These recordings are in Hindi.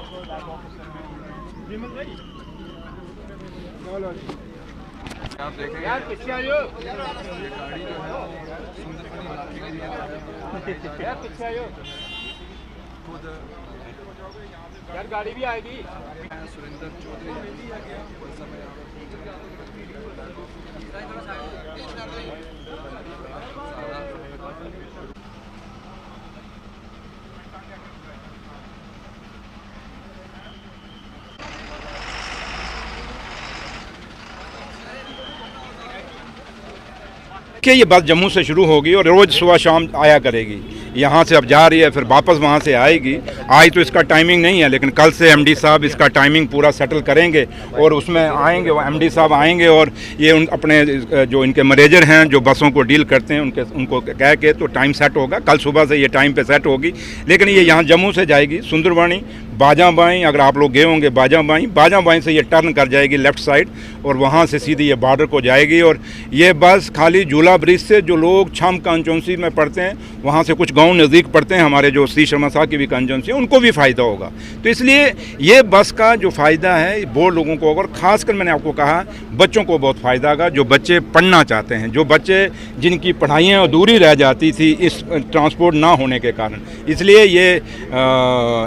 आप देखेंगे यार पीछे आइयो, ये गाड़ी जो है सुंदरबनी इलाके के लिए यार पीछे आइयो, खुद यार गाड़ी भी आएगी। सुरेंद्र चौधरी उस समय कि ये बस जम्मू से शुरू होगी और रोज़ सुबह शाम आया करेगी। यहाँ से अब जा रही है, फिर वापस वहाँ से आएगी। आज तो इसका टाइमिंग नहीं है, लेकिन कल से एमडी साहब इसका टाइमिंग पूरा सेटल करेंगे और उसमें आएंगे, वो एमडी साहब आएंगे और ये अपने जो इनके मैनेजर हैं जो बसों को डील करते हैं उनको कह के तो टाइम सेट होगा। कल सुबह से ये टाइम पे सेट होगी। लेकिन ये यहाँ जम्मू से जाएगी सुंदरबनी, बाजाबाई, अगर आप लोग गए होंगे बाजाबाई से ये टर्न कर जाएगी लेफ़्ट साइड और वहाँ से सीधी ये बॉर्डर को जाएगी। और ये बस खाली झूला ब्रिज से जो लोग छम कंस्टिट्यूंसी में पढ़ते हैं, वहाँ से कुछ गांव नज़दीक पड़ते हैं, हमारे जो सी शर्मा साहब की भी कंस्टिट्यूंसी है, उनको भी फ़ायदा होगा। तो इसलिए ये बस का जो फ़ायदा है वो लोगों को होगा और ख़ासकर मैंने आपको कहा बच्चों को बहुत फ़ायदा होगा, जो बच्चे पढ़ना चाहते हैं, जो बच्चे जिनकी पढ़ाइयाँ अधूरी रह जाती थी इस ट्रांसपोर्ट ना होने के कारण। इसलिए ये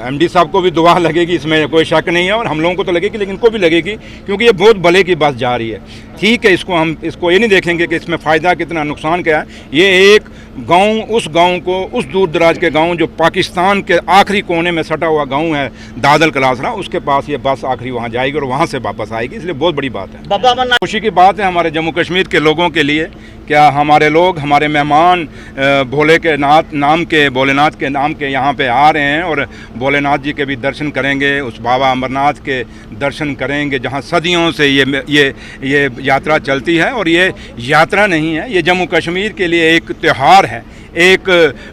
एमडी साहब को भी दुआ लगेगी, इसमें कोई शक नहीं है, और हम लोगों को तो लगेगी लेकिन इनको भी लगेगी, क्योंकि ये बहुत भले की बस जा रही है। ठीक है, हम इसको ये नहीं देखेंगे कि इसमें फ़ायदा कितना नुकसान क्या है। ये एक गांव, उस गांव को, उस दूर दराज के गांव जो पाकिस्तान के आखिरी कोने में सटा हुआ गांव है दादल कलासरा, उसके पास ये बस आखिरी वहां जाएगी और वहां से वापस आएगी। इसलिए बहुत बड़ी बात है, खुशी की बात है हमारे जम्मू कश्मीर के लोगों के लिए। क्या हमारे लोग, हमारे मेहमान भोलेनाथ के नाम के यहाँ पे आ रहे हैं और भोलेनाथ जी के भी दर्शन करेंगे, उस बाबा अमरनाथ के दर्शन करेंगे जहाँ सदियों से ये यात्रा चलती है। और ये यात्रा नहीं है, ये जम्मू कश्मीर के लिए एक त्यौहार है, एक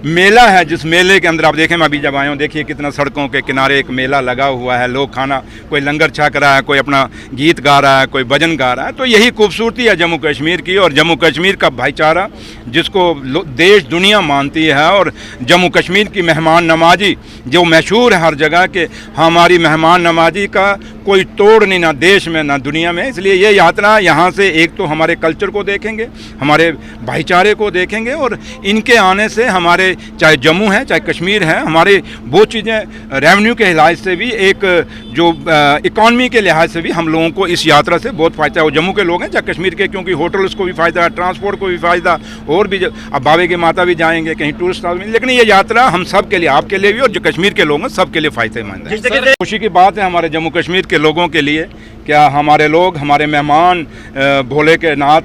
मेला है, जिस मेले के अंदर आप देखें, मैं अभी जब आया हूँ, देखिए कितना सड़कों के किनारे एक मेला लगा हुआ है, लोग खाना, कोई लंगर छक रहा है, कोई अपना गीत गा रहा है, कोई भजन गा रहा है। तो यही खूबसूरती है जम्मू कश्मीर की, और जम्मू कश्मीर का भाईचारा जिसको देश दुनिया मानती है, और जम्मू कश्मीर की मेहमान नवाजी जो मशहूर है हर जगह के, हमारी मेहमान नवाजी का कोई तोड़ नहीं, ना देश में ना दुनिया में। इसलिए ये यात्रा यहाँ से एक तो हमारे कल्चर को देखेंगे, हमारे भाईचारे को देखेंगे, और इनके आने से हमारे, चाहे जम्मू है चाहे कश्मीर है, हमारे वो चीज़ें रेवेन्यू के लिहाज से भी, एक जो इकॉनमी के लिहाज से भी हम लोगों को इस यात्रा से बहुत फ़ायदा है। वो जम्मू के लोग हैं चाहे कश्मीर के, क्योंकि होटल्स को भी फ़ायदा है, ट्रांसपोर्ट को भी फ़ायदा, और भी अब बाबे की माता भी जाएंगे कहीं टूरिस्ट में। लेकिन ये यात्रा हम सब के लिए, आपके लिए भी और जो कश्मीर के लोग हैं सब के लिए फ़ायदेमंद है। खुशी की बात है हमारे जम्मू कश्मीर के लोगों के लिए। क्या हमारे लोग, हमारे मेहमान भोलेनाथ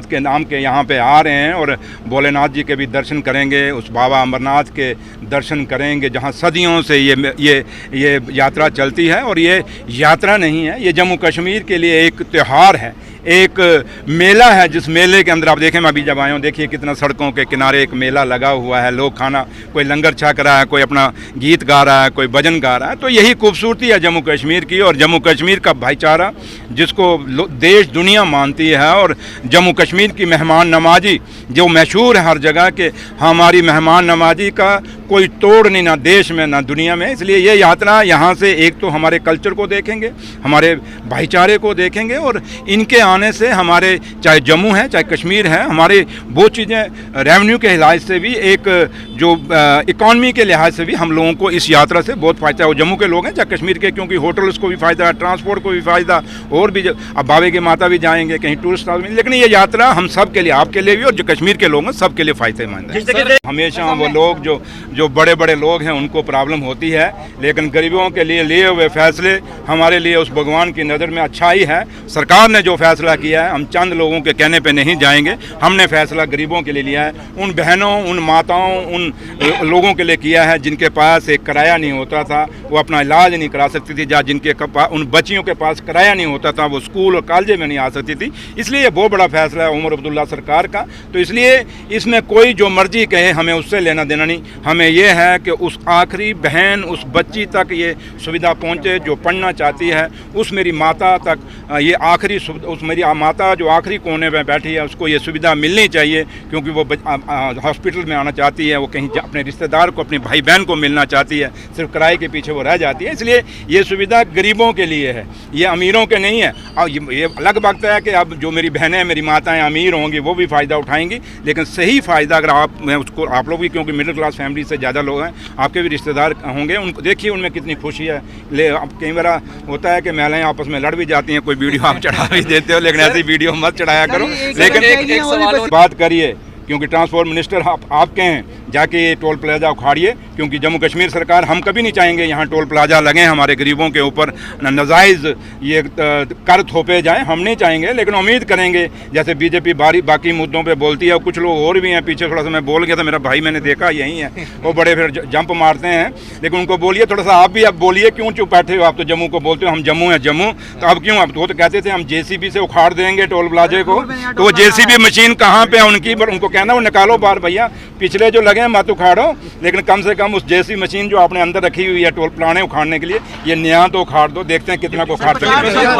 के नाम के यहाँ पे आ रहे हैं और भोलेनाथ जी के भी दर्शन करेंगे, उस बाबा अमरनाथ के दर्शन करेंगे जहाँ सदियों से ये यात्रा चलती है। और ये यात्रा नहीं है, ये जम्मू कश्मीर के लिए एक त्यौहार है, एक मेला है, जिस मेले के अंदर आप देखें, मैं अभी जब आया हूँ, देखिए कितना सड़कों के किनारे एक मेला लगा हुआ है, लोग खाना, कोई लंगर छक रहा है, कोई अपना गीत गा रहा है, कोई भजन गा रहा है। तो यही खूबसूरती है जम्मू कश्मीर की, और जम्मू कश्मीर का भाईचारा जिसको देश दुनिया मानती है, और जम्मू कश्मीर की मेहमान नवाजी जो मशहूर है हर जगह के, हमारी मेहमान नवाजी का कोई तोड़ नहीं, ना देश में ना दुनिया में। इसलिए ये यात्रा यहाँ से एक तो हमारे कल्चर को देखेंगे, हमारे भाईचारे को देखेंगे, और इनके आने से हमारे, चाहे जम्मू है चाहे कश्मीर है, हमारे वो चीज़ें रेवेन्यू के लिहाज से भी, एक जो इकॉनमी के लिहाज से भी हम लोगों को इस यात्रा से बहुत फ़ायदा है। वो जम्मू के लोग हैं चाहे कश्मीर के, क्योंकि होटल्स को भी फ़ायदा है, ट्रांसपोर्ट को भी फ़ायदा, और भी अब बाबे की माता भी जाएंगे कहीं टूरिस्ट में। लेकिन ये यात्रा हम सब के लिए, आपके लिए भी और जो कश्मीर के लोग हैं सब के लिए फ़ायदेमंद है। हमेशा वो लोग जो बड़े बड़े लोग हैं उनको प्रॉब्लम होती है, लेकिन गरीबों के लिए हुए फैसले हमारे लिए उस भगवान की नज़र में अच्छा ही है। सरकार ने जो फैसला किया है, हम चंद लोगों के कहने पे नहीं जाएंगे, हमने फैसला गरीबों के लिए लिया है, उन बहनों, उन माताओं, उन लोगों के लिए किया है जिनके पास एक किराया नहीं होता था, वो अपना इलाज नहीं करा सकती थी, या जिनके उन बच्चियों के पास किराया नहीं होता था, वो स्कूल और कॉलेज में नहीं आ सकती थी। इसलिए ये बहुत बड़ा फैसला है उमर अब्दुल्ला सरकार का। तो इसलिए इसमें कोई जो मर्जी कहे हमें उससे लेना देना नहीं, हमें ये है कि उस आखिरी बहन, उस बच्ची तक ये सुविधा पहुँचे जो पढ़ना चाहती है, उस मेरी माता तक ये आखिरी उस मेरी माता जो आखिरी कोने में बैठी है उसको ये सुविधा मिलनी चाहिए, क्योंकि वो हॉस्पिटल में आना चाहती है, वो कहीं अपने रिश्तेदार को, अपने भाई बहन को मिलना चाहती है, सिर्फ किराए के पीछे वो रह जाती है। इसलिए ये सुविधा गरीबों के लिए है, ये अमीरों के नहीं है। और ये अलग बात है कि अब जो मेरी बहनें, मेरी माताएं अमीर होंगी वो भी फ़ायदा उठाएंगी, लेकिन सही फ़ायदा अगर आप लोग भी, क्योंकि मिडिल क्लास फैमिली से ज़्यादा लोग हैं, आपके भी रिश्तेदार होंगे, उनको देखिए उनमें कितनी खुशी है। अब कई बार होता है कि महिलाएं आपस में लड़ भी जाती हैं, कोई वीडियो आप चढ़ा भी देते हो, लेकिन ऐसी वीडियो मत चढ़ाया करो। लेकिन एक सवाल बात करिए, क्योंकि ट्रांसपोर्ट मिनिस्टर आपके हैं, जाके ये टोल प्लाजा उखाड़िए, क्योंकि जम्मू कश्मीर सरकार, हम कभी नहीं चाहेंगे यहाँ टोल प्लाजा लगें, हमारे गरीबों के ऊपर नाजायज़ ये कर थोपे जाएं, हम नहीं चाहेंगे। लेकिन उम्मीद करेंगे, जैसे बीजेपी बाकी मुद्दों पे बोलती है, कुछ लोग और भी हैं पीछे, थोड़ा सा मैं बोल गया था, मेरा भाई मैंने देखा यही है, वो बड़े फिर जंप मारते हैं, लेकिन उनको बोलिए थोड़ा सा आप भी अब बोलिए, क्यों चुप बैठे हो? आप तो जम्मू को बोलते हो, हम जम्मू हैं जम्मू, तो अब क्यों? अब तो कहते थे हम JCB से उखाड़ देंगे टोल प्लाजे को, तो वो JCB मशीन कहाँ पे है उनकी? उनको कहना वो निकालो बाहर भैया, पिछले जो लगे हैं मत उखाड़ो, लेकिन कम से कम उस JCB मशीन जो आपने अंदर रखी हुई है टोल प्लाने उखाड़ने के लिए, ये नया तो उखाड़ दो, देखते हैं कितना को उखाड़ सकते हैं।